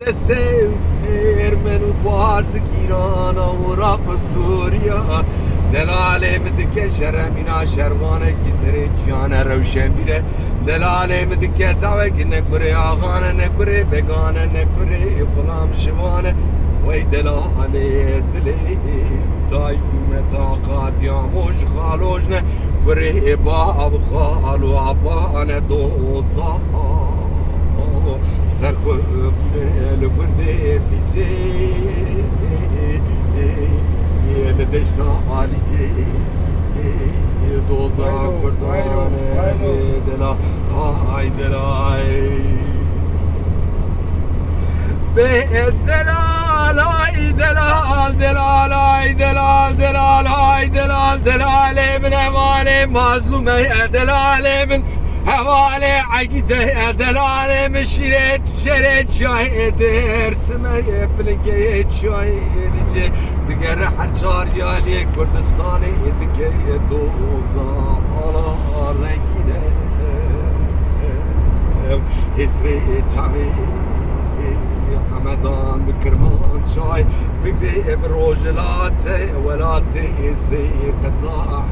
دستير من بارز گیران و راق سوریا دلاله مدکه شرمینا شروانه کی سر چیانه روشن بیره دلاله مدکه داوگ نکره آغانه نکره بگانه نکره غلام شوانه وی دلاله دلی دای کومتا قاتیاموش خالوشنه کره باب خالو عبانه دوزا سرخو لبنده فیزی لدشتا عالیجی دوزا کردانه دلا های دلای به دلال های دلال دلال های دلال دلال های دلال دلال ابن امال مظلومه دلال ابن حواله عقیده دلاله مشیرت شرت شاهد درسمه بلنگه شاهد دیگر هر چار یالی کردستان دیگه دوزا آلا رنگینه حسری چمی همدان بكرمان شاي بقري بروجلات ولاتي سي قطاع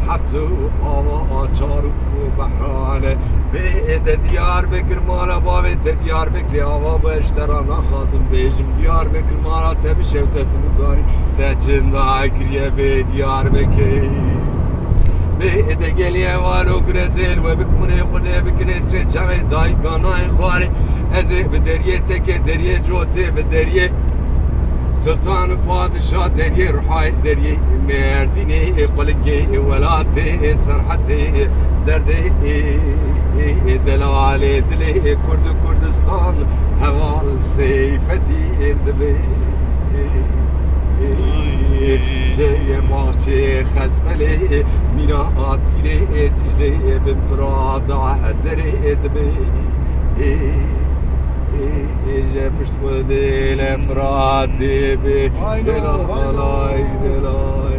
حفتو آوا چارو بحرانه بيد ديار بكر مالا بابت ديار بكري آوا باشترانا خاصم بيجم ديار بكر مالا تبي شوتت مزاري تجندا كريه بديار بكري بيد گلیه والو گرزل و بکمونه خونه بکنسر چمه دای کانای خواره از به دریه تک دریه جوته به دریه سلطان پادشاه دریه روحای دریه مردینه قلقه ولاته سرحته درده دلاله دله کرد کردستان حوال سیفتی دبه جای ماچه خسمله مینا آتیره تجله بمفرادا دره دبه جای پشت بودل افراد به دلالای دلای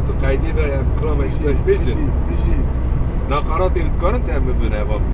تو قیدی دایم کرامش سج بیشی ناقاراتی بتکنن تهم ببینه